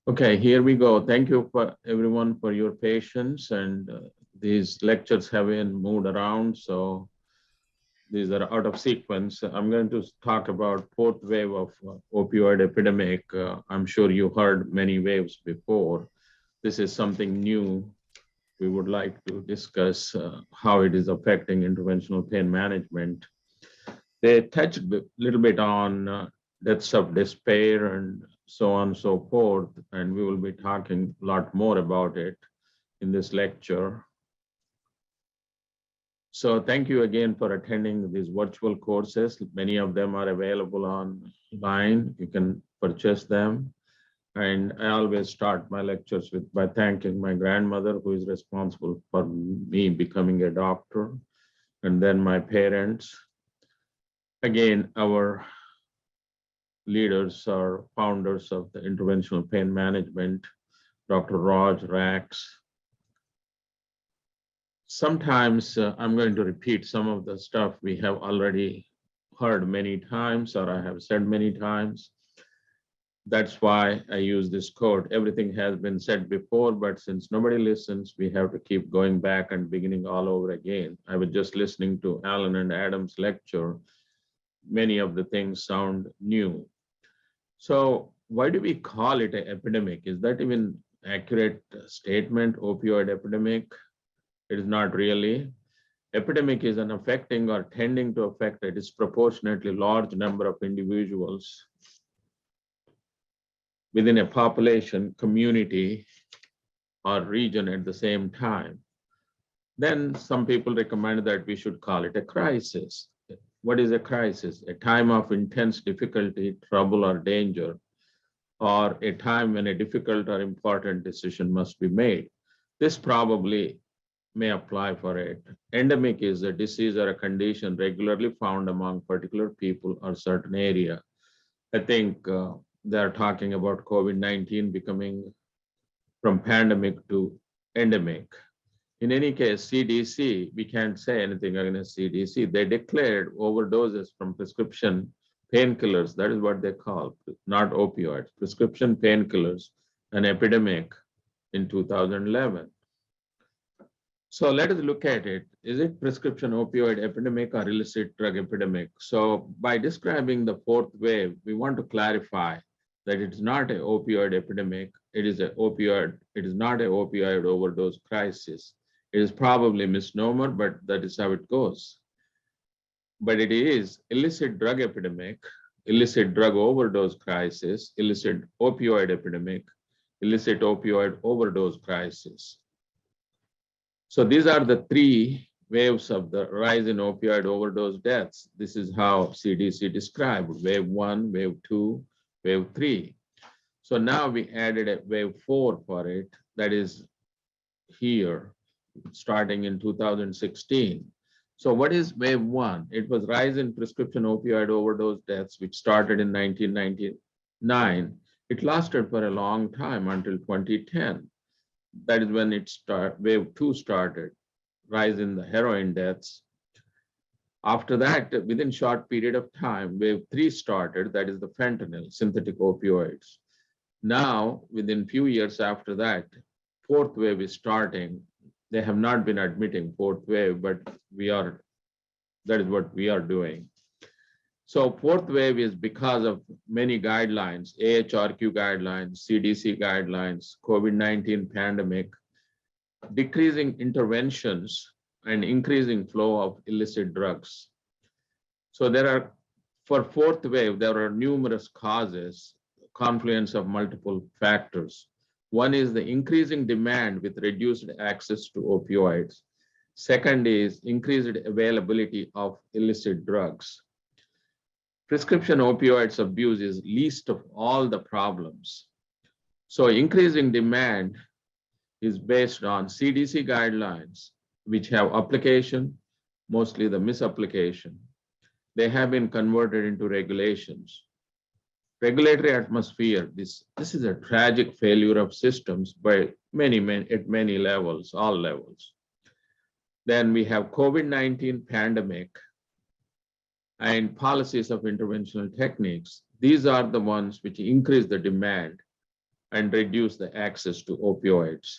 Okay, here we go. Thank you for everyone for your patience, and these lectures have been moved around, so these are out of sequence. I'm going to talk about fourth wave of opioid epidemic. I'm sure you heard many waves before. This is something new. We would like to discuss how it is affecting interventional pain management. They touched a little bit on deaths of despair and so on and so forth, and we will be talking a lot more about it in this lecture. So thank you again for attending these virtual courses. Many of them are available online. You can purchase them. And I always start my lectures by thanking my grandmother, who is responsible for me becoming a doctor, and then my parents. Again, our leaders or founders of the interventional pain management, Dr. Raj Rax. Sometimes I'm going to repeat some of the stuff we have already heard many times or I have said many times. That's why I use this quote. Everything has been said before, but since nobody listens, we have to keep going back and beginning all over again. I was just listening to Alan and Adam's lecture. Many of the things sound new. So why do we call it an epidemic? Is that even accurate statement, opioid epidemic? It is not really. Epidemic is an affecting or tending to affect a disproportionately large number of individuals within a population, community, or region at the same time. Then some people recommend that we should call it a crisis. What is a crisis? A time of intense difficulty, trouble, or danger, or a time when a difficult or important decision must be made. This probably may apply for it. Endemic is a disease or a condition regularly found among particular people or certain area. I think they're talking about COVID-19 becoming from pandemic to endemic. In any case, CDC, we can't say anything against CDC. They declared overdoses from prescription painkillers, that is what they call, not opioids, prescription painkillers, an epidemic in 2011. So let us look at it. Is it prescription opioid epidemic or illicit drug epidemic? So by describing the fourth wave, we want to clarify that it's not an opioid epidemic. It is an opioid. It is not an opioid overdose crisis. It is probably a misnomer, but that is how it goes. But it is illicit drug epidemic, illicit drug overdose crisis, illicit opioid epidemic, illicit opioid overdose crisis. So these are the three waves of the rise in opioid overdose deaths. This is how CDC described wave 1, wave 2, wave 3. So now we added a wave 4 for it, that is here, starting in 2016. So what is wave 1? It was rise in prescription opioid overdose deaths, which started in 1999. It lasted for a long time until 2010. That is when it started. Wave 2 started, rise in the heroin deaths. After that, within short period of time, wave 3 started, that is the fentanyl, synthetic opioids. Now, within few years after that, fourth wave is starting. They have not been admitting fourth wave, but that is what we are doing. So fourth wave is because of many guidelines, AHRQ guidelines, CDC guidelines, COVID-19 pandemic, decreasing interventions and increasing flow of illicit drugs. So for fourth wave, there are numerous causes, confluence of multiple factors. One is the increasing demand with reduced access to opioids. Second is increased availability of illicit drugs. Prescription opioids abuse is least of all the problems. So increasing demand is based on CDC guidelines, which have application, mostly the misapplication. They have been converted into regulations. Regulatory atmosphere, this is a tragic failure of systems by at many levels, all levels. Then we have COVID-19 pandemic and policies of interventional techniques. These are the ones which increase the demand and reduce the access to opioids.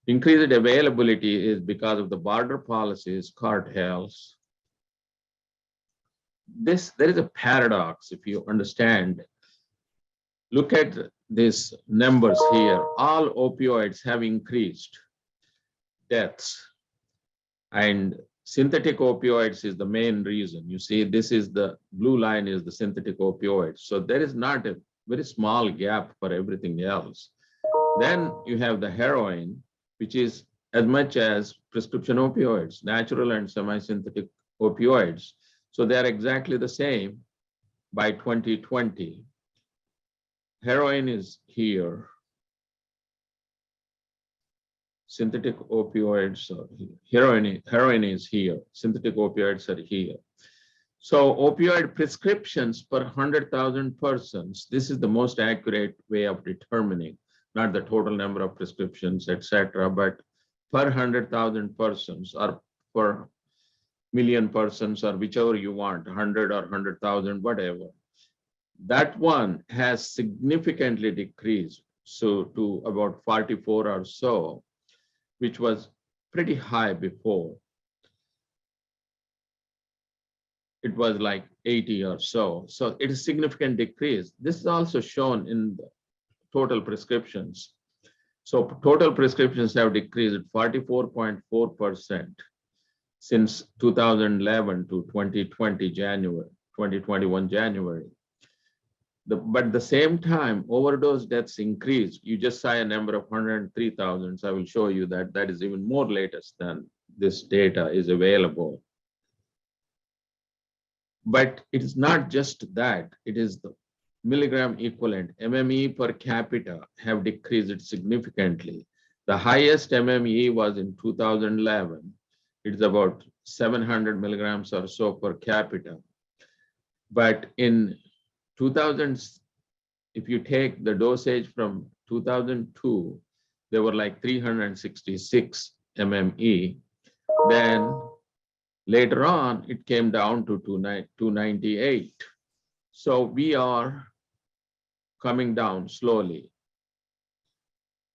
Increased availability is because of the border policies, cartels. There is a paradox if you understand. Look at these numbers here. All opioids have increased deaths, and synthetic opioids is the main reason. You see, this is the blue line is the synthetic opioids. So there is not a very small gap for everything else. Then you have the heroin, which is as much as prescription opioids, natural and semi-synthetic opioids. So they are exactly the same by 2020. Heroin is here. Synthetic opioids are here. Heroin is here. Synthetic opioids are here. So opioid prescriptions per 100,000 persons, this is the most accurate way of determining, not the total number of prescriptions, etc., but per 100,000 persons or per million persons or whichever you want, 100 or 100,000, whatever. That one has significantly decreased, so to about 44 or so, which was pretty high before. It was like 80 or so. So it is a significant decrease. This is also shown in the total prescriptions. So total prescriptions have decreased 44.4% since 2011 to 2020 January, 2021 January. But at the same time, overdose deaths increased. You just saw a number of 103,000. So I will show you that that is even more latest than this data is available. But it is not just that, it is the milligram equivalent, MME per capita have decreased significantly. The highest MME was in 2011. It's about 700 milligrams or so per capita. But in 2000, if you take the dosage from 2002, they were like 366 MME. Then later on, it came down to 298. So we are coming down slowly.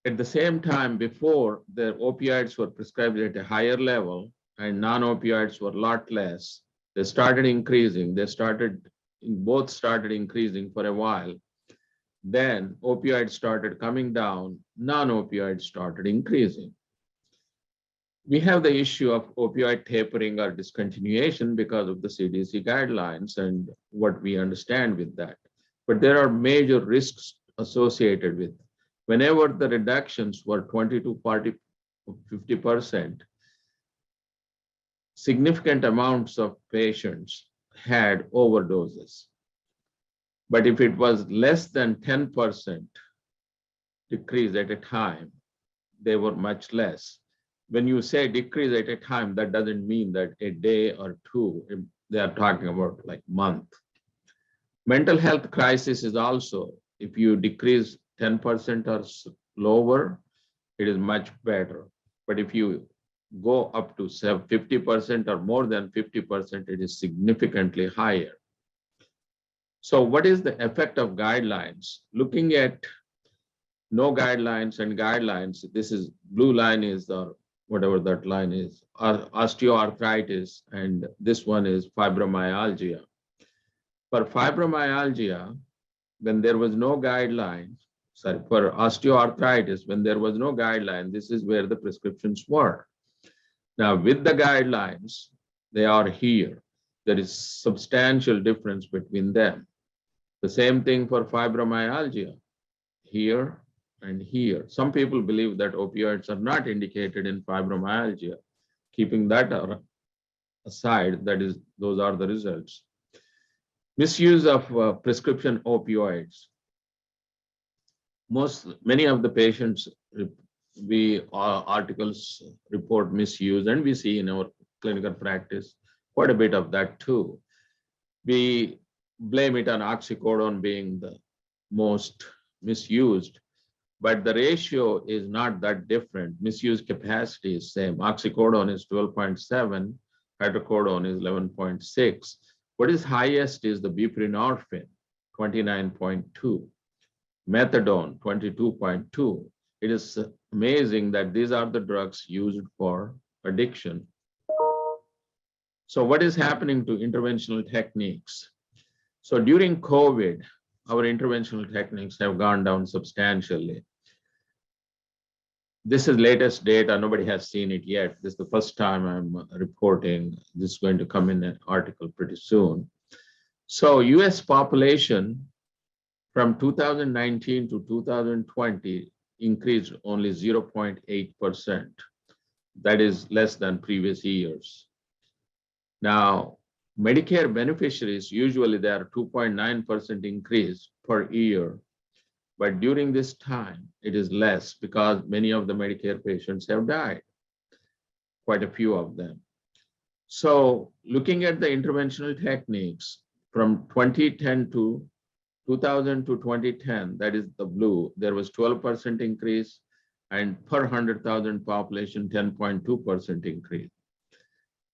At the same time, before, the opioids were prescribed at a higher level and non-opioids were a lot less. They started increasing. Both started increasing for a while. Then opioids started coming down, non-opioids started increasing. We have the issue of opioid tapering or discontinuation because of the CDC guidelines and what we understand with that. But there are major risks associated with. Whenever the reductions were 20 to 40, 50%, significant amounts of patients had overdoses. But if it was less than 10% decrease at a time, they were much less. When you say decrease at a time, that doesn't mean that a day or two, they are talking about like month. Mental health crisis is also, if you decrease 10% or lower, it is much better. But if you go up to 50% or more than 50%, it is significantly higher. So what is the effect of guidelines? Looking at no guidelines and guidelines, this is blue line is the whatever that line is, osteoarthritis, and this one is fibromyalgia. For fibromyalgia, when there was no guideline, for osteoarthritis, when there was no guideline, this is where the prescriptions were. Now, with the guidelines, they are here. There is substantial difference between them. The same thing for fibromyalgia, here and here. Some people believe that opioids are not indicated in fibromyalgia. Keeping that aside, those are the results. Misuse of prescription opioids. Many of the patients, articles report misuse, and we see in our clinical practice quite a bit of that too. We blame it on oxycodone being the most misused, but the ratio is not that different. Misuse capacity is same. Oxycodone is 12.7, hydrocodone is 11.6. What is highest is the buprenorphine, 29.2. methadone 22.2. It is amazing that these are the drugs used for addiction. So what is happening to interventional techniques? So during COVID, our interventional techniques have gone down substantially. This is latest data. Nobody has seen it yet. This is the first time I'm reporting. This is going to come in an article pretty soon. So US population from 2019 to 2020 increased only 0.8%. That is less than previous years. Now, Medicare beneficiaries, usually they are 2.9% increase per year. But during this time, it is less because many of the Medicare patients have died, quite a few of them. So looking at the interventional techniques from 2010 to 2000 to 2010, that is the blue, there was 12% increase, and per 100,000 population, 10.2% increase.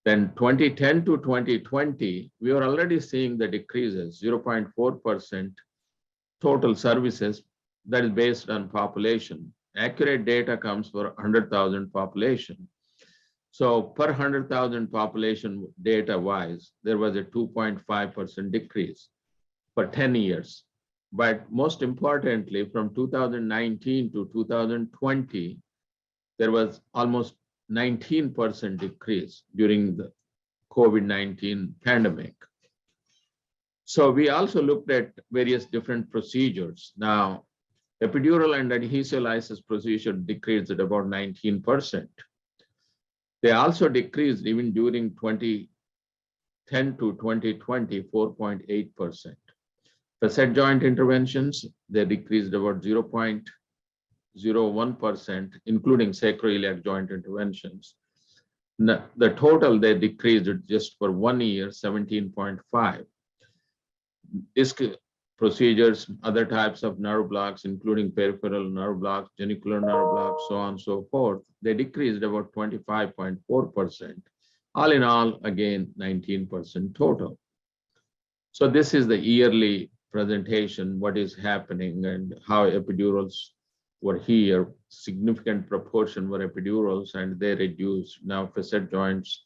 Then 2010 to 2020, we are already seeing the decreases, 0.4% total services. That is based on population. Accurate data comes for 100,000 population. So per 100,000 population data wise, there was a 2.5% decrease for 10 years. But most importantly, from 2019 to 2020, there was almost 19% decrease during the COVID-19 pandemic. So we also looked at various different procedures. Now, epidural and adhesive lysis procedure decreased at about 19%. They also decreased even during 2010 to 2020, 4.8%. Facet joint interventions, they decreased about 0.01%, including sacroiliac joint interventions. The total they decreased just for 1 year, 17.5. Disc procedures, other types of nerve blocks, including peripheral nerve blocks, genicular nerve blocks, so on and so forth, they decreased about 25.4%. All in all, again, 19% total. So this is the yearly presentation, what is happening and how epidurals were here. Significant proportion were epidurals and they reduced. Now facet joints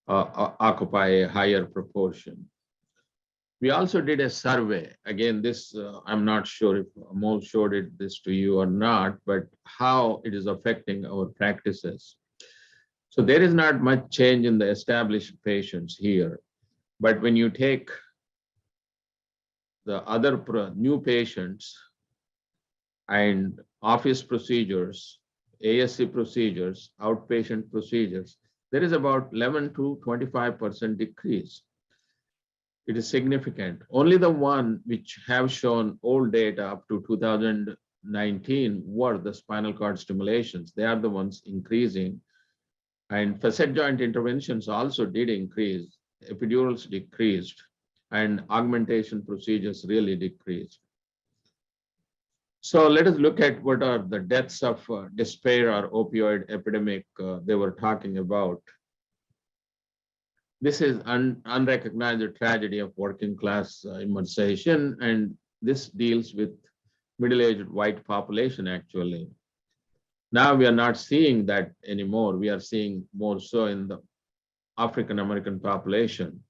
occupy a higher proportion. We also did a survey. Again, this, I'm not sure if Amol showed this to you or not, but how it is affecting our practices. So there is not much change in the established patients here. But when you take the other new patients and office procedures, ASC procedures, outpatient procedures, there is about 11 to 25% decrease. It is significant. Only the one which have shown old data up to 2019 were the spinal cord stimulations. They are the ones increasing. And facet joint interventions also did increase. Epidurals decreased and augmentation procedures really decreased. So let us look at what are the deaths of despair or opioid epidemic they were talking about. This is unrecognized tragedy of working class immunization, and this deals with middle-aged white population actually. Now we are not seeing that anymore. We are seeing more so in the African-American population.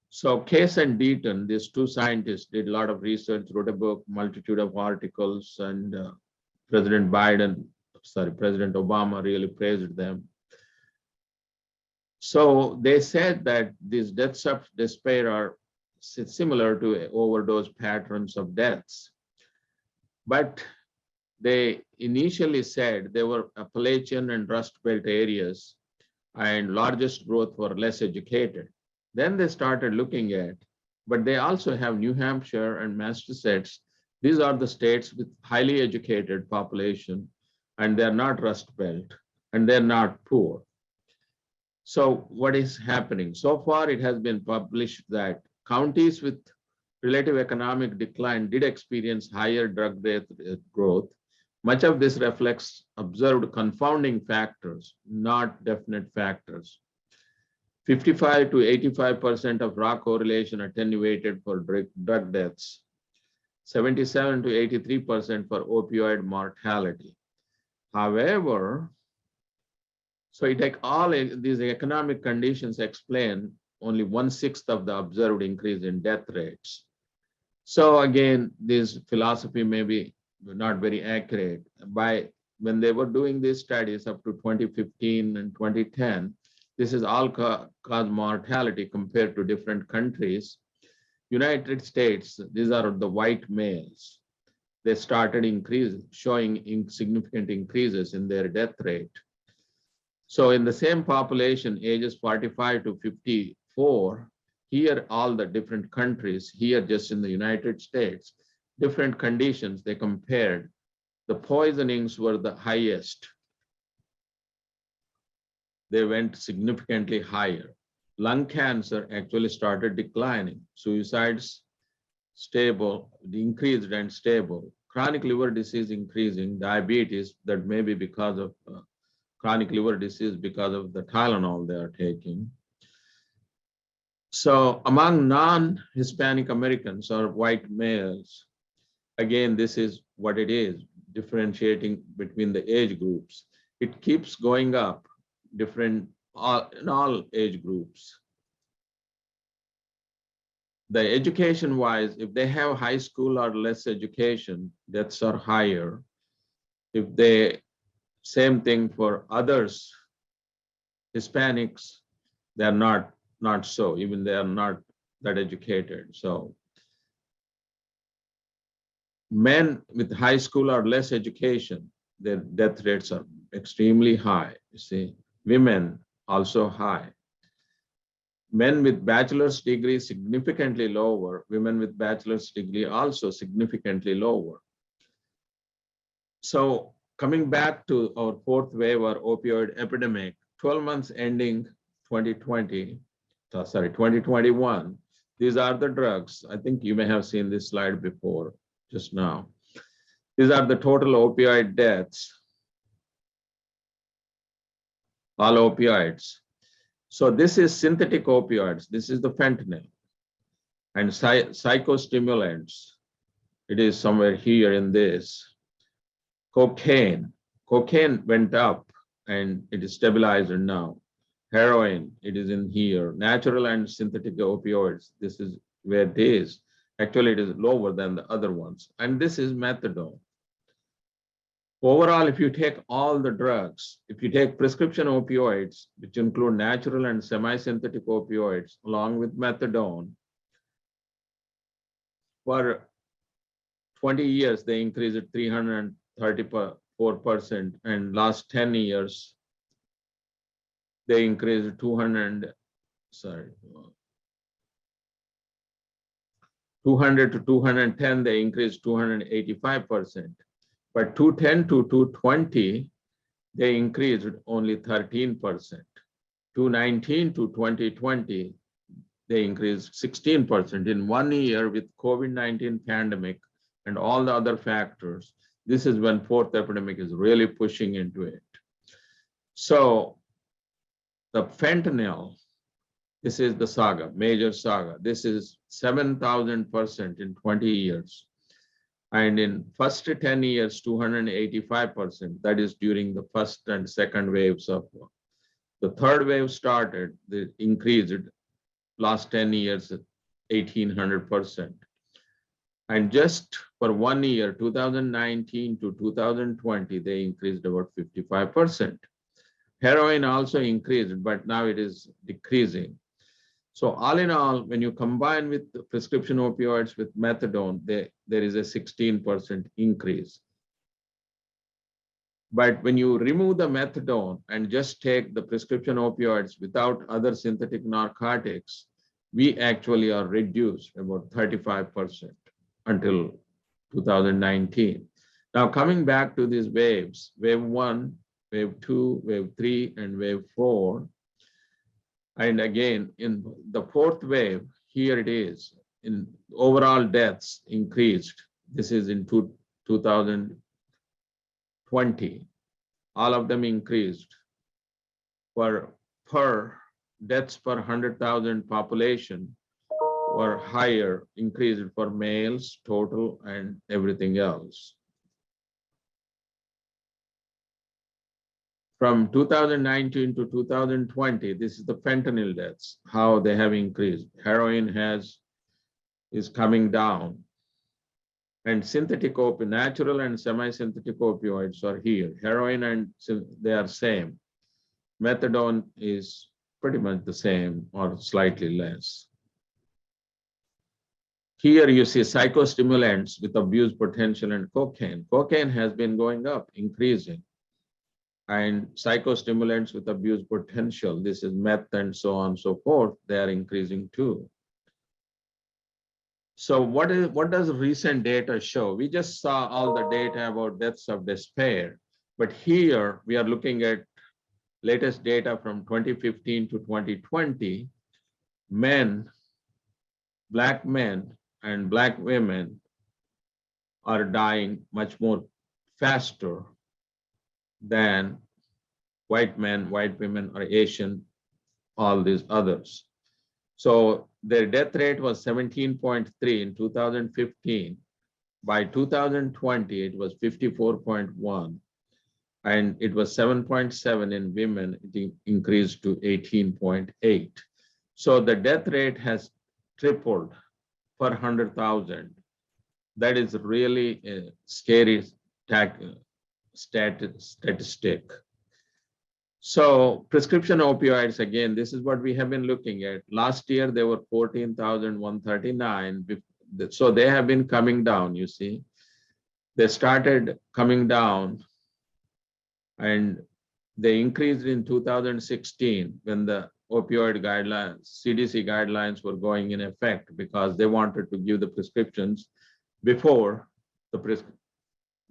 So Case and Deaton, these two scientists did a lot of research, wrote a book, multitude of articles, and President Obama really praised them. So they said that these deaths of despair are similar to overdose patterns of deaths. But they initially said they were Appalachian and Rust Belt areas and largest growth were less educated. Then they started looking at, but they also have New Hampshire and Massachusetts. These are the states with highly educated population and they're not Rust Belt and they're not poor. So what is happening? So far, it has been published that counties with relative economic decline did experience higher drug death growth. Much of this reflects observed confounding factors, not definite factors. 55 to 85% of raw correlation attenuated for drug deaths. 77 to 83% for opioid mortality. However, so it take all these economic conditions explain only 1/6 of the observed increase in death rates. So again, this philosophy may be not very accurate. When they were doing these studies up to 2015 and 2010, this is all-cause mortality compared to different countries. United States, these are the white males. They started showing significant increases in their death rate. So in the same population, ages 45 to 54, here all the different countries, here just in the United States, different conditions they compared. The poisonings were the highest. They went significantly higher. Lung cancer actually started declining. Suicides stable, increased and stable. Chronic liver disease increasing, diabetes, that may be because of chronic liver disease because of the Tylenol they are taking. So among non-Hispanic Americans or white males, again, this is what it is, differentiating between the age groups. It keeps going up in all age groups. The education-wise, if they have high school or less education, deaths are higher. If they, same thing for others, Hispanics, they're not so, even they are not that educated. So men with high school or less education, their death rates are extremely high, you see. Women also high. Men with bachelor's degree significantly lower, women with bachelor's degree also significantly lower. So coming back to our fourth wave or opioid epidemic, 12 months ending 2021, these are the drugs. I think you may have seen this slide before, just now. These are the total opioid deaths, all opioids. So this is synthetic opioids. This is the fentanyl and psychostimulants. It is somewhere here in this. Cocaine went up and it is stabilizer now. Heroin, it is in here. Natural and synthetic opioids, this is where it is. Actually, it is lower than the other ones. And this is methadone. Overall, if you take all the drugs, if you take prescription opioids, which include natural and semi-synthetic opioids, along with methadone, for 20 years, they increased at 334%, and last 10 years, they increased 200 to 210, they increased 285%. But 210 to 220, they increased only 13%. 219 to 2020, they increased 16%. In 1 year with COVID-19 pandemic and all the other factors, this is when fourth epidemic is really pushing into it. So the fentanyl, this is the saga, major saga. This is 7,000% in 20 years. And in first 10 years, 285%. That is during the first and second waves of the third wave started, they increased last 10 years, 1,800%. And just for 1 year, 2019 to 2020, they increased about 55%. Heroin also increased, but now it is decreasing. So all in all, when you combine with the prescription opioids with methadone, there is a 16% increase. But when you remove the methadone and just take the prescription opioids without other synthetic narcotics, we actually are reduced about 35% until 2019. Now coming back to these waves, wave 1, wave 2, wave 3, and wave 4. And again, in the fourth wave, here it is, in overall deaths increased. This is in 2020. All of them increased. Per deaths per 100,000 population, were higher, increased for males, total, and everything else. From 2019 to 2020, this is the fentanyl deaths, how they have increased. Heroin is coming down. And synthetic opioids, natural and semi-synthetic opioids are here. Heroin and they are same. Methadone is pretty much the same or slightly less. Here you see psychostimulants with abuse potential and cocaine. Cocaine has been going up, increasing. And psychostimulants with abuse potential, this is meth and so on and so forth, they are increasing too. So what does recent data show? We just saw all the data about deaths of despair, but here we are looking at latest data from 2015 to 2020. Men, Black men and Black women are dying much more faster than white men, white women, or Asian, all these others. So their death rate was 17.3 in 2015. By 2020, it was 54.1. And it was 7.7 in women, it increased to 18.8. So the death rate has tripled per 100,000. That is really a scary statistic. So prescription opioids, again, this is what we have been looking at. Last year, there were 14,139. So they have been coming down, you see. They started coming down and they increased in 2016 when the opioid guidelines, CDC guidelines were going in effect because they wanted to give the prescriptions before the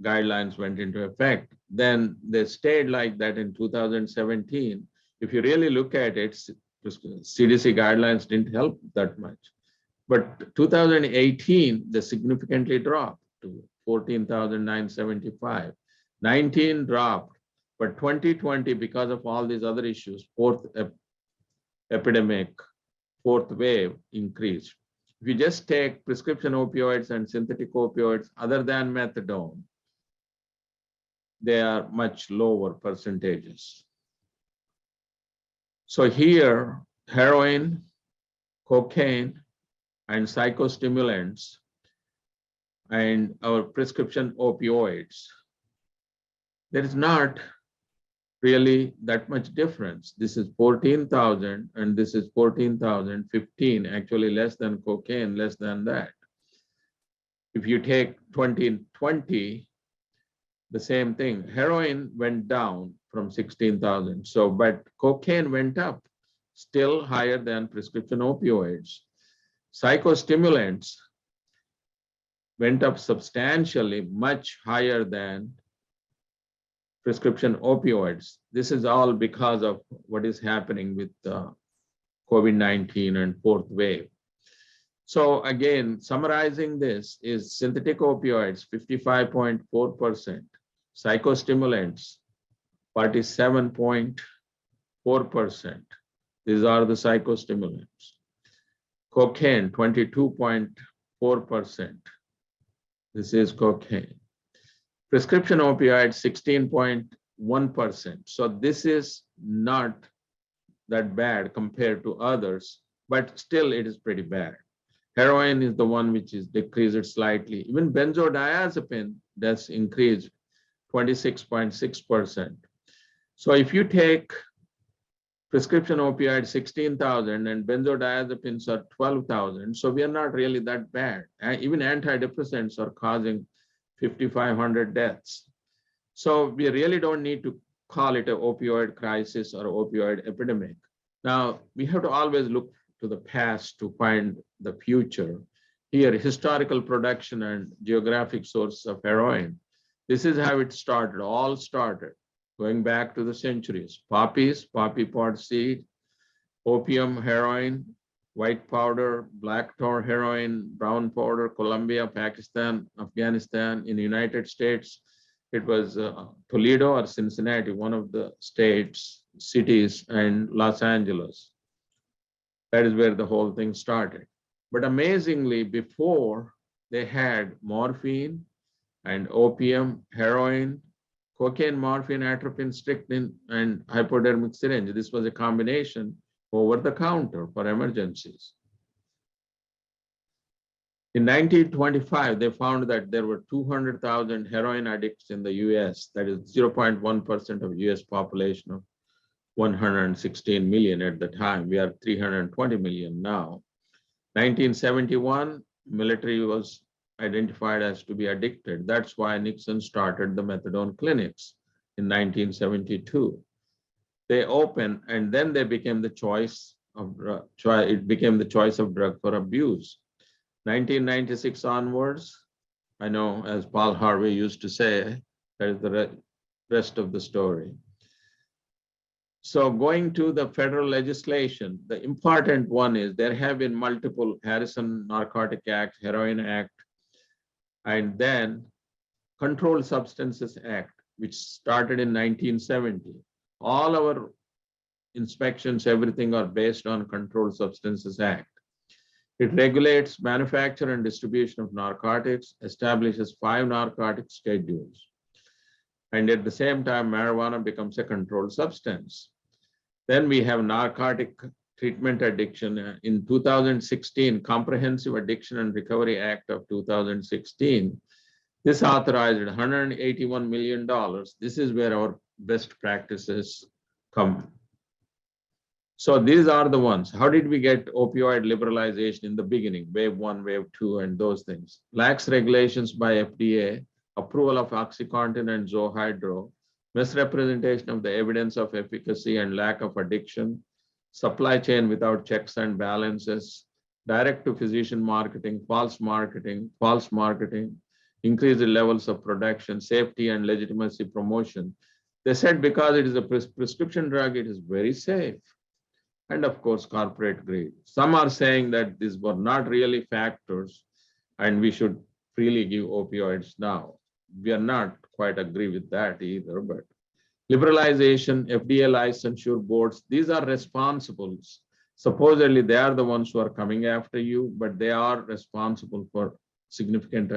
guidelines went into effect. Then they stayed like that in 2017. If you really look at it, CDC guidelines didn't help that much. But 2018, they significantly dropped to 14,975. 19 dropped, but 2020, because of all these other issues, fourth epidemic, fourth wave increased. If you just take prescription opioids and synthetic opioids other than methadone, they are much lower percentages. So here, heroin, cocaine, and psychostimulants, and our prescription opioids, there is not really that much difference. This is 14,000 and this is 14,015, actually less than cocaine, less than that. If you take 2020, the same thing. Heroin went down from 16,000. So, but cocaine went up, still higher than prescription opioids. Psychostimulants went up substantially, much higher than prescription opioids. This is all because of what is happening with COVID-19 and fourth wave. So again, summarizing this is synthetic opioids, 55.4%. Psychostimulants, 47.4%. These are the psychostimulants. Cocaine, 22.4%. This is cocaine. Prescription opioids, 16.1%. So this is not that bad compared to others, but still it is pretty bad. Heroin is the one which is decreased slightly. Even benzodiazepine that's increased 26.6%. So if you take prescription opioids 16,000 and benzodiazepines are 12,000, so we are not really that bad. Even antidepressants are causing 5,500 deaths. So we really don't need to call it an opioid crisis or opioid epidemic. Now, we have to always look to the past to find the future. Here, historical production and geographic source of heroin. This is how it started, all started, going back to the centuries. Poppies, poppy pod seed, opium, heroin, white powder, black tar heroin, brown powder, Colombia, Pakistan, Afghanistan. In the United States, it was Toledo or Cincinnati, one of the states, cities, and Los Angeles. That is where the whole thing started. But amazingly, before they had morphine and opium, heroin, cocaine, morphine, atropine, strychnine, and hypodermic syringe. This was a combination over the counter for emergencies. In 1925, they found that there were 200,000 heroin addicts in the US, that is 0.1% of US population of 116 million at the time. We are 320 million now. 1971, military was identified as to be addicted. That's why Nixon started the methadone clinics in 1972. They opened, and then they became the choice of drug. It became the choice of drug for abuse. 1996 onwards, I know, as Paul Harvey used to say, that is the rest of the story. So going to the federal legislation, the important one is there have been multiple Harrison Narcotic Act, Heroin Act, and then Controlled Substances Act, which started in 1970. All our inspections, everything are based on Controlled Substances Act. It regulates manufacture and distribution of narcotics, establishes 5 narcotic schedules. And at the same time, marijuana becomes a controlled substance. Then we have Narcotic Treatment Addiction. In 2016, Comprehensive Addiction and Recovery Act of 2016, this authorized $181 million. This is where our best practices come. So these are the ones. How did we get opioid liberalization in the beginning? Wave 1, wave 2, and those things. Lax regulations by FDA, approval of OxyContin and Zohydro, misrepresentation of the evidence of efficacy and lack of addiction, supply chain without checks and balances, direct-to-physician marketing, false marketing, increased levels of production, safety and legitimacy promotion. They said because it is a prescription drug, it is very safe. And of course, corporate greed. Some are saying that these were not really factors and we should freely give opioids now. We are not quite agree with that either, but liberalization, FDA licensure boards, these are responsible. Supposedly they are the ones who are coming after you, but they are responsible for significant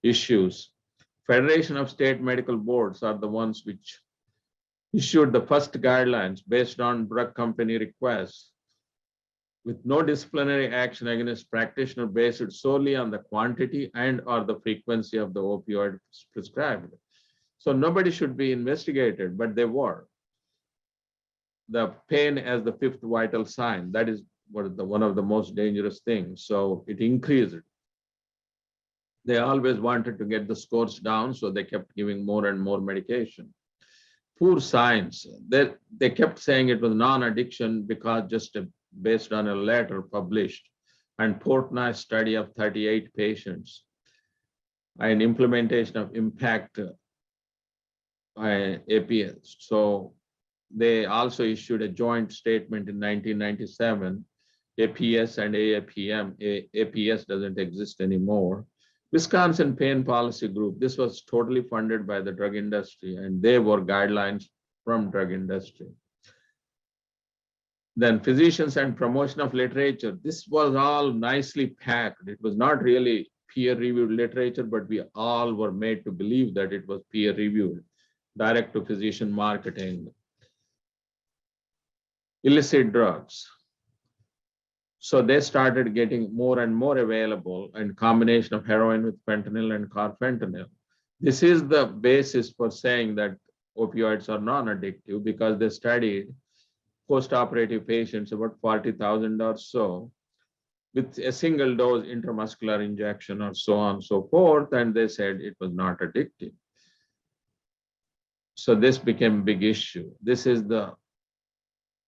issues. Federation of State Medical Boards are the ones which issued the first guidelines based on drug company requests with no disciplinary action against practitioner based solely on the quantity and or the frequency of the opioid prescribed. So nobody should be investigated, but they were. The pain as the 5th vital sign, that is one of the most dangerous things. So it increased. They always wanted to get the scores down, so they kept giving more and more medication. Poor science. They kept saying it was non-addiction because just based on a letter published and Portnoy study of 38 patients and implementation of impact APS. So they also issued a joint statement in 1997, APS and AAPM. APS doesn't exist anymore. Wisconsin Pain Policy Group, this was totally funded by the drug industry and they were guidelines from drug industry. Then physicians and promotion of literature. This was all nicely packed. It was not really peer-reviewed literature, but we all were made to believe that it was peer-reviewed. Direct-to-physician marketing. Illicit drugs. So they started getting more and more available and combination of heroin with fentanyl and carfentanil. This is the basis for saying that opioids are non-addictive because they studied post-operative patients, about 40,000 or so, with a single dose intramuscular injection or so on and so forth, and they said it was not addictive. So this became a big issue. This is the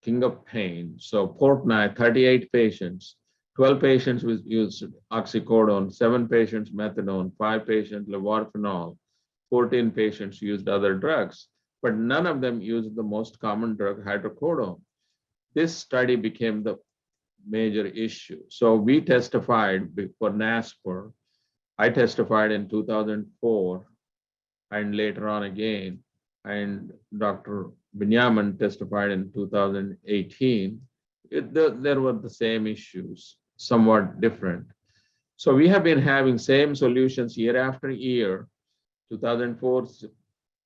king of pain. So Portnoy, 38 patients, 12 patients used oxycodone, 7 patients methadone, 5 patients levorphanol, 14 patients used other drugs, but none of them used the most common drug, hydrocodone. This study became the major issue. So we testified for NASPR. I testified in 2004 and later on again, and Dr. Binyamin testified in 2018. There were the same issues. somewhat different. So we have been having same solutions year after year. 2004,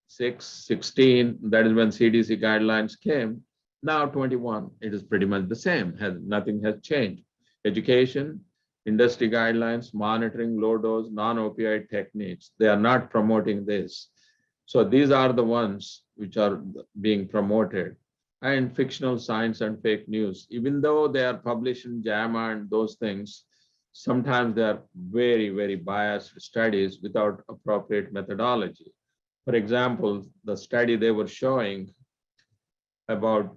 6, 16, that is when CDC guidelines came. Now 21, it is pretty much the same, nothing has changed. Education, industry guidelines, monitoring, low dose, non-opioid techniques, they are not promoting this. So these are the ones which are being promoted. And fictional science and fake news, even though they are published in JAMA and those things, sometimes they are very, very biased studies without appropriate methodology. For example, the study they were showing about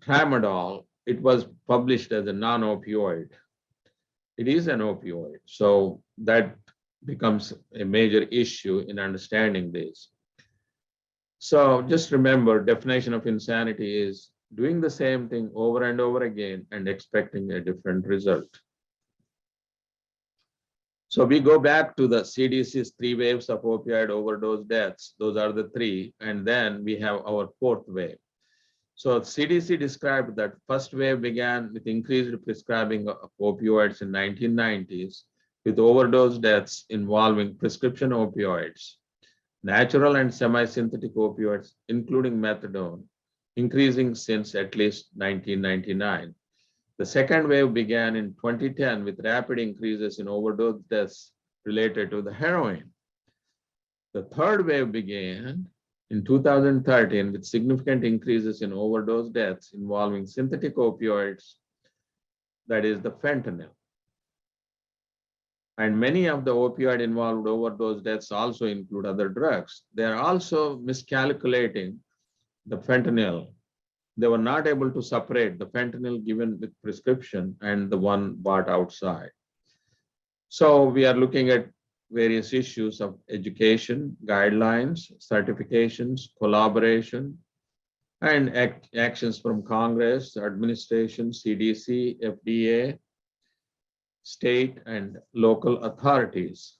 tramadol, it was published as a non-opioid. It is an opioid. So that becomes a major issue in understanding this. So just remember, definition of insanity is doing the same thing over and over again and expecting a different result. So we go back to the CDC's 3 waves of opioid overdose deaths. Those are the 3. And then we have our 4th wave. So CDC described that first wave began with increased prescribing of opioids in 1990s, with overdose deaths involving prescription opioids, natural and semi-synthetic opioids, including methadone, increasing since at least 1999. The second wave began in 2010 with rapid increases in overdose deaths related to the heroin. The third wave began in 2013 with significant increases in overdose deaths involving synthetic opioids, that is the fentanyl. And many of the opioid-involved overdose deaths also include other drugs. They are also miscalculating the fentanyl. They were not able to separate the fentanyl given with prescription and the one bought outside. So we are looking at various issues of education, guidelines, certifications, collaboration, and actions from Congress, administration, CDC, FDA, state and local authorities.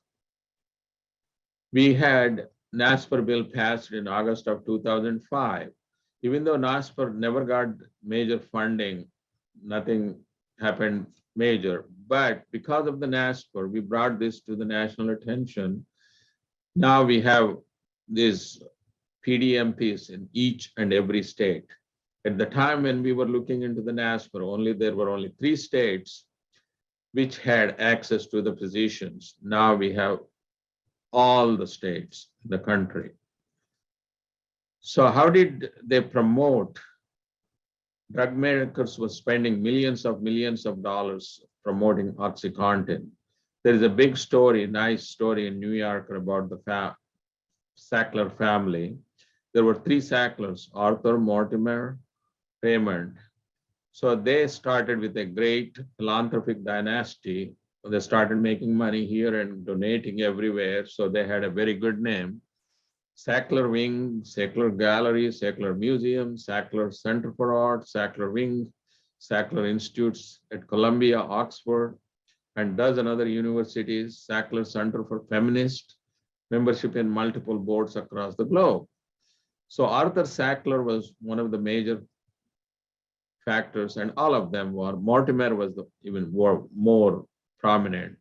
We had NASPR bill passed in August of 2005. Even though NASPR never got major funding, nothing happened major. But because of the NASPR, we brought this to the national attention. Now we have these PDMPs in each and every state. At the time when we were looking into the NASPR, there were only 3 states which had access to the physicians. Now we have all the states in the country. So how did they promote? Drug makers were spending millions of dollars promoting OxyContin. There is a big story, nice story in New York about the Sackler family. There were 3 Sacklers, Arthur, Mortimer, Raymond. So they started with a great philanthropic dynasty. They started making money here and donating everywhere. So they had a very good name. Sackler Wing, Sackler Gallery, Sackler Museum, Sackler Center for Art, Sackler Wing, Sackler Institutes at Columbia, Oxford, and dozen other universities, Sackler Center for Feminist, membership in multiple boards across the globe. So Arthur Sackler was one of the major factors, and all of them were. Mortimer was even more prominent,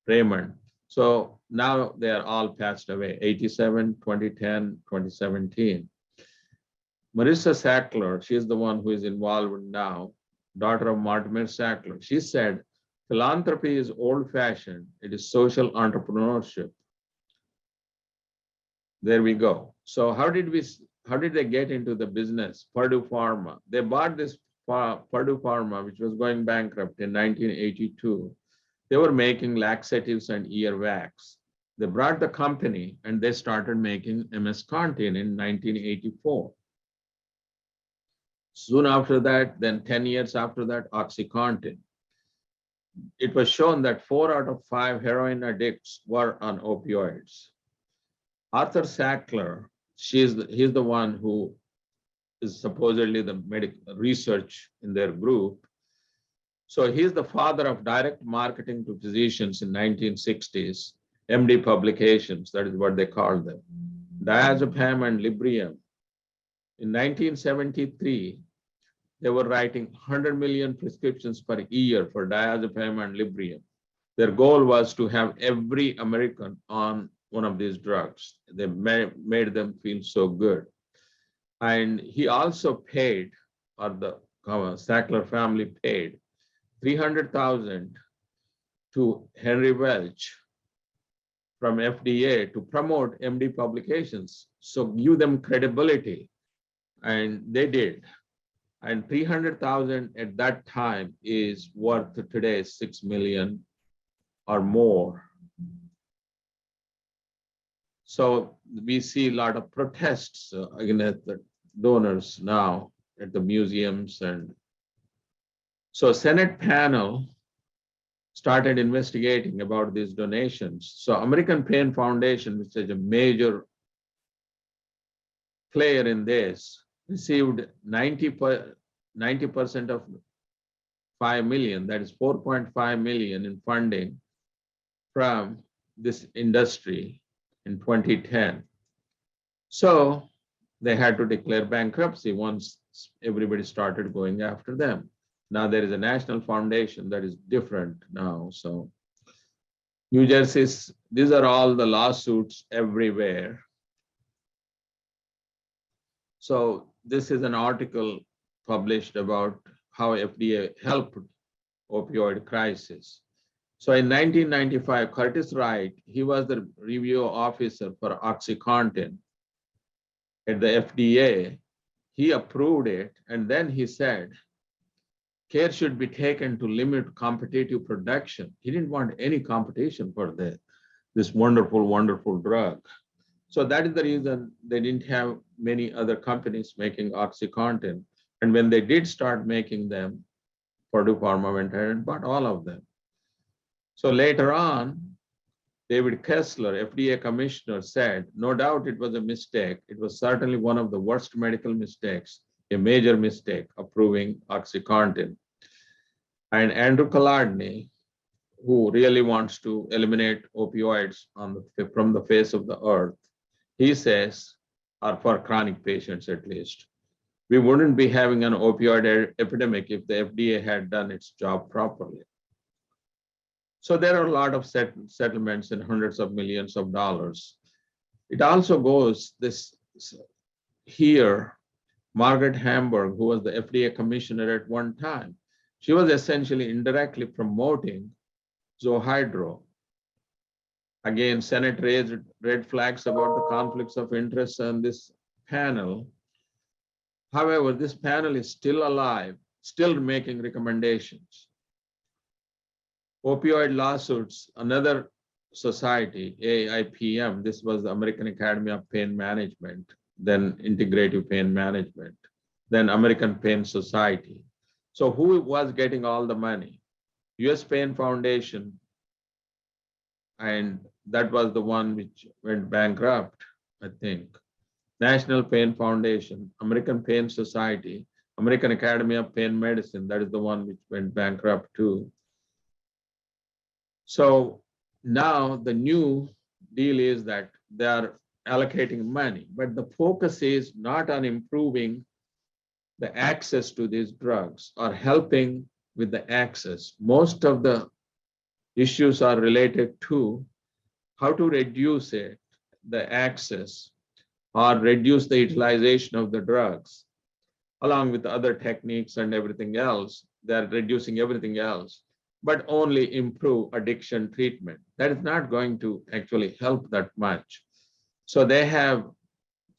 Raymond. So now they are all passed away, 87, 2010, 2017. Marissa Sackler, she is the one who is involved now, daughter of Mortimer Sackler. She said, philanthropy is old-fashioned. It is social entrepreneurship. There we go. So how did they get into the business? Purdue Pharma. They bought this Purdue Pharma, which was going bankrupt in 1982. They were making laxatives and ear wax. They brought the company and they started making MS-Contin in 1984. Soon after that, then 10 years after that, OxyContin. It was shown that 4 out of 5 heroin addicts were on opioids. Arthur Sackler, he's the one who is supposedly the medical research in their group. So he's the father of direct marketing to physicians in 1960s, MD publications, that is what they called them, diazepam and Librium. In 1973, they were writing 100 million prescriptions per year for diazepam and Librium. Their goal was to have every American on one of these drugs. They made them feel so good. And he also paid, or the Sackler family paid, $300,000 to Henry Welch from FDA to promote MD publications, so give them credibility, and they did. And 300,000 at that time is worth today 6 million or more. So we see a lot of protests against the donors now at the museums. And so Senate panel started investigating about these donations. So American Pain Foundation, which is a major player in this, received 90% of 5 million, that is 4.5 million in funding from this industry in 2010. So they had to declare bankruptcy once everybody started going after them. Now there is a national foundation that is different now. So New Jersey's, these are all the lawsuits everywhere. So this is an article published about how FDA helped opioid crisis. So in 1995, Curtis Wright, he was the review officer for OxyContin at the FDA. He approved it, and then he said, care should be taken to limit competitive production. He didn't want any competition for this wonderful, wonderful drug. So that is the reason they didn't have many other companies making OxyContin. And when they did start making them, Purdue Pharma went ahead and bought all of them. So later on, David Kessler, FDA commissioner, said, no doubt it was a mistake. It was certainly one of the worst medical mistakes, a major mistake, approving OxyContin. And Andrew Kolodny, who really wants to eliminate opioids from the face of the earth, he says, or for chronic patients at least, we wouldn't be having an opioid epidemic if the FDA had done its job properly. So there are a lot of settlements in hundreds of millions of dollars. It also goes this here, Margaret Hamburg, who was the FDA commissioner at one time, she was essentially indirectly promoting Zohydro. Again, Senate raised red flags about the conflicts of interest on this panel. However, this panel is still alive, still making recommendations. Opioid lawsuits, another society, AIPM, this was the American Academy of Pain Management, then Integrative Pain Management, then American Pain Society. So who was getting all the money? US Pain Foundation, and that was the one which went bankrupt, I think. National Pain Foundation, American Pain Society, American Academy of Pain Medicine, that is the one which went bankrupt too. So now the new deal is that they are allocating money, but the focus is not on improving the access to these drugs or helping with the access. Most of the issues are related to how to reduce it, the access, or reduce the utilization of the drugs, along with other techniques and everything else. They're reducing everything else, but only improve addiction treatment. That is not going to actually help that much. So they have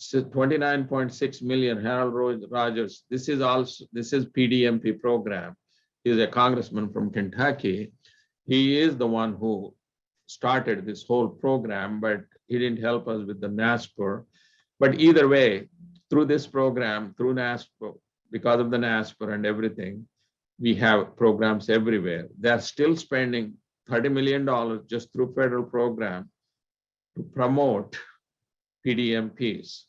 29.6 million. Harold Rogers, this is PDMP program. He's a congressman from Kentucky. He is the one who started this whole program, but he didn't help us with the NASPR. But either way, through this program, through NASPR, because of the NASPR and everything, we have programs everywhere. They're still spending $30 million just through federal program to promote PDMPs.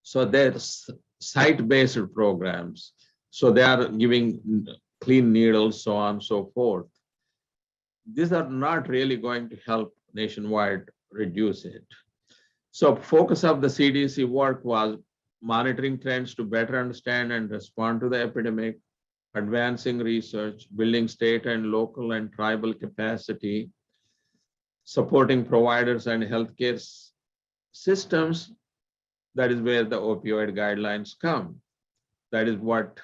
So there's site-based programs. So they are giving clean needles, so on and so forth. These are not really going to help nationwide reduce it. So focus of the CDC work was monitoring trends to better understand and respond to the epidemic, advancing research, building state and local and tribal capacity, supporting providers and healthcare systems. That is where the opioid guidelines come. That is what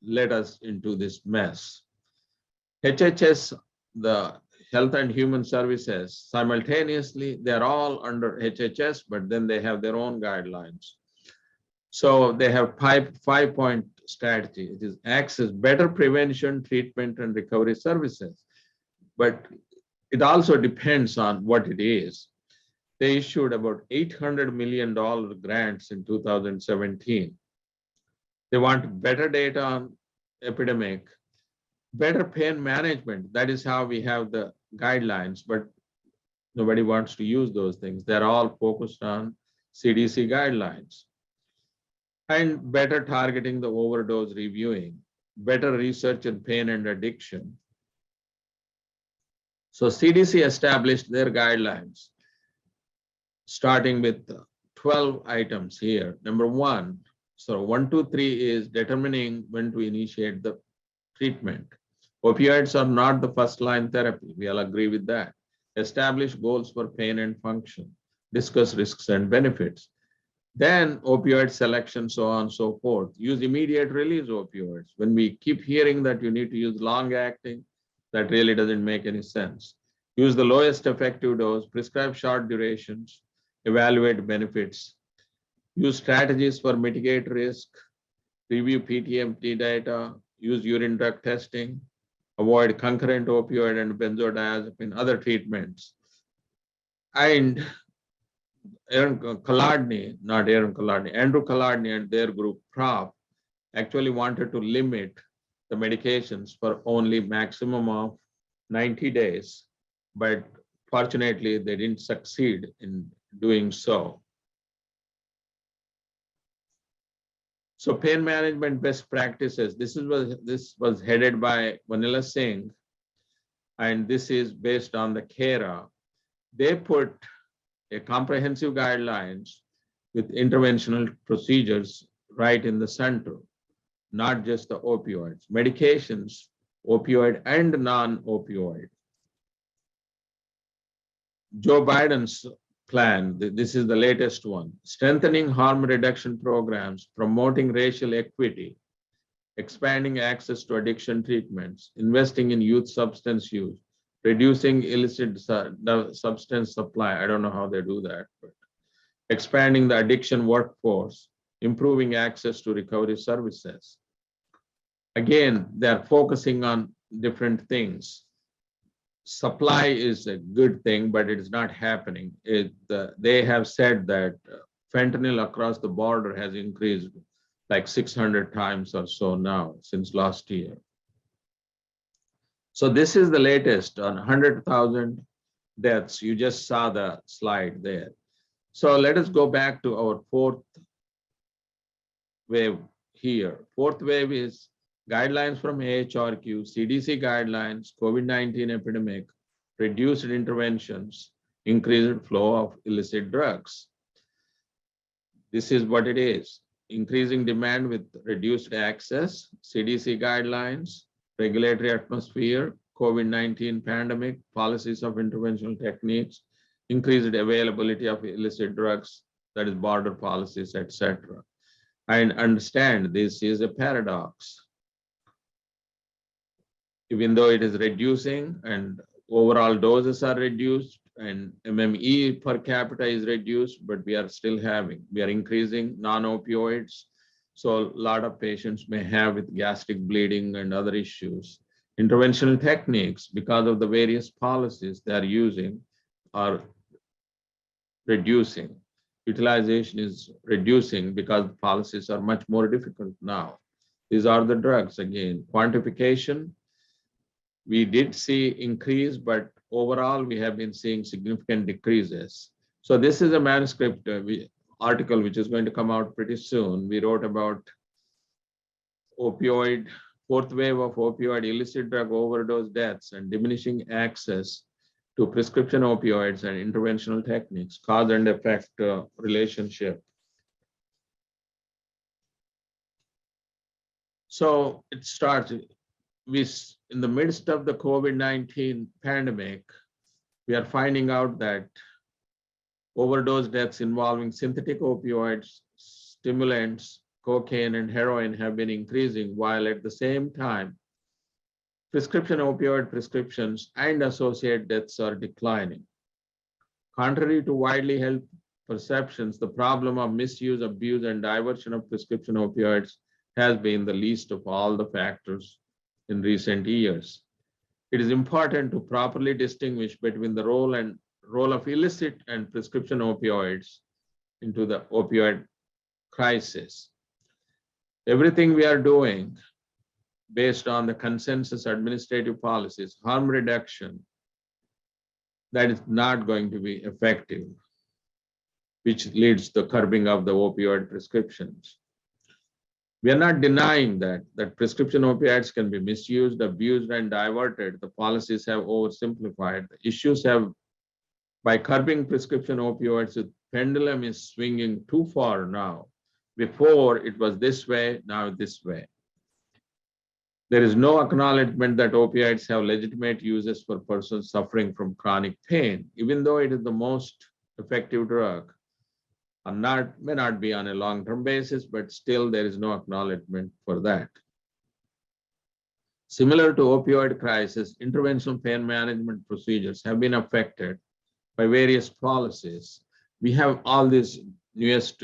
led us into this mess. HHS, the Health and Human Services, simultaneously, they're all under HHS, but then they have their own guidelines. So they have five-point strategy. It is access, better prevention, treatment, and recovery services. But it also depends on what it is. They issued about $800 million grants in 2017. They want better data on epidemic, better pain management. That is how we have the guidelines, but nobody wants to use those things. They're all focused on CDC guidelines. And better targeting the overdose reviewing, better research in pain and addiction. So CDC established their guidelines, starting with 12 items here. Number one, so 1, 2, 3 is determining when to initiate the treatment. Opioids are not the first line therapy. We all agree with that. Establish goals for pain and function. Discuss risks and benefits. Then opioid selection, so on and so forth. Use immediate release opioids. When we keep hearing that you need to use long acting, that really doesn't make any sense. Use the lowest effective dose, prescribe short durations, evaluate benefits. Use strategies for mitigate risk, review PTMT data, use urine drug testing, avoid concurrent opioid and benzodiazepine, other treatments. And Andrew Kolodny and their group, PROP, actually wanted to limit the medications for only maximum of 90 days, but fortunately they didn't succeed in doing so. So pain management best practices, this was headed by Vanilla Singh, and this is based on the CARA. They put a comprehensive guidelines with interventional procedures right in the center, not just the opioids, medications, opioid and non-opioid. Joe Biden's plan, this is the latest one, strengthening harm reduction programs, promoting racial equity, expanding access to addiction treatments, investing in youth substance use, reducing illicit substance supply. I don't know how they do that, but expanding the addiction workforce, improving access to recovery services. Again, they're focusing on different things. Supply is a good thing, but it is not happening. They have said that fentanyl across the border has increased like 600 times or so now since last year. So this is the latest on 100,000 deaths. You just saw the slide there. So let us go back to our fourth wave here. Fourth wave is guidelines from AHRQ, CDC guidelines, COVID-19 epidemic, reduced interventions, increased flow of illicit drugs. This is what it is. Increasing demand with reduced access, CDC guidelines, regulatory atmosphere, COVID-19 pandemic, policies of interventional techniques, increased availability of illicit drugs, that is border policies, etc. And understand this is a paradox. Even though it is reducing and overall doses are reduced and MME per capita is reduced, but we are increasing non-opioids. So a lot of patients may have with gastric bleeding and other issues. Interventional techniques, because of the various policies they are using, are reducing. Utilization is reducing because the policies are much more difficult now. These are the drugs again. Quantification, we did see increase, but overall we have been seeing significant decreases. So this is a manuscript article which is going to come out pretty soon. We wrote about opioid, fourth wave of opioid illicit drug overdose deaths and diminishing access to prescription opioids and interventional techniques, cause and effect relationship. So it starts, in the midst of the COVID-19 pandemic, we are finding out that overdose deaths involving synthetic opioids, stimulants, cocaine, and heroin have been increasing, while at the same time, prescription opioid prescriptions and associated deaths are declining. Contrary to widely held perceptions, the problem of misuse, abuse, and diversion of prescription opioids has been the least of all the factors in recent years. It is important to properly distinguish between the role of illicit and prescription opioids into the opioid crisis. Everything we are doing based on the consensus administrative policies, harm reduction, that is not going to be effective, which leads to the curbing of the opioid prescriptions. We are not denying that prescription opioids can be misused, abused, and diverted. The policies have oversimplified. The issues have, by curbing prescription opioids, the pendulum is swinging too far now. Before it was this way, now this way. There is no acknowledgement that opioids have legitimate uses for persons suffering from chronic pain, even though it is the most effective drug. May not be on a long-term basis, but still there is no acknowledgement for that. Similar to opioid crisis, interventional pain management procedures have been affected by various policies. We have all these newest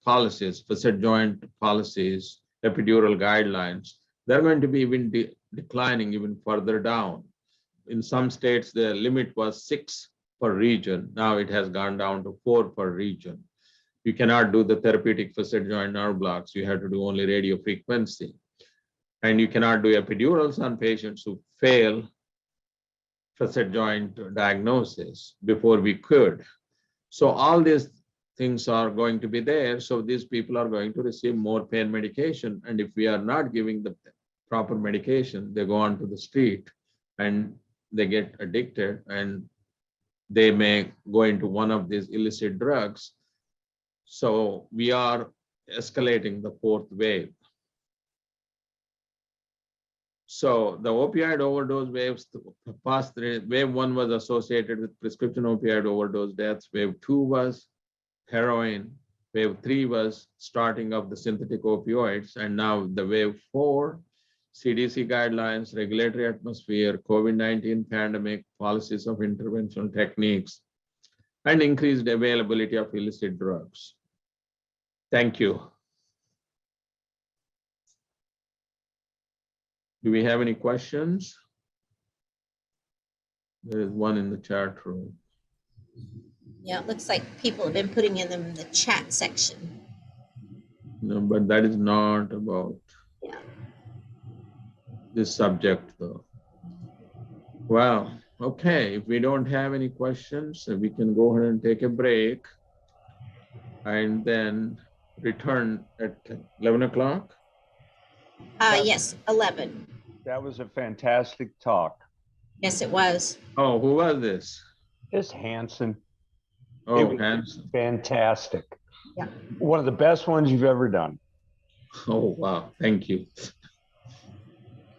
policies, facet joint policies, epidural guidelines. They're going to be even declining even further down. In some states, the limit was 6 per region. Now it has gone down to 4 per region. You cannot do the therapeutic facet joint nerve blocks. You have to do only radio frequency. And you cannot do epidurals on patients who fail facet joint diagnosis before we could. So all these things are going to be there. So these people are going to receive more pain medication. And if we are not giving the proper medication, they go onto the street and they get addicted and they may go into one of these illicit drugs. So we are escalating the 4th wave. So the opioid overdose waves, past wave 1 was associated with prescription opioid overdose deaths. Wave 2 was heroin. Wave 3 was starting of the synthetic opioids. And now the wave 4, CDC guidelines, regulatory atmosphere, COVID-19 pandemic, policies of intervention techniques, and increased availability of illicit drugs. Thank you. Do we have any questions? There is one in the chat room. Yeah, it looks like people have been putting in them in the chat section. No, but that is not about this subject though. Well, okay, if we don't have any questions, we can go ahead and take a break and then return at 11 o'clock. Yes, 11. That was a fantastic talk. Yes, it was. Oh, who was this? It's Hanson. Oh, Hanson. Fantastic. Yeah. One of the best ones you've ever done. Oh, wow. Thank you.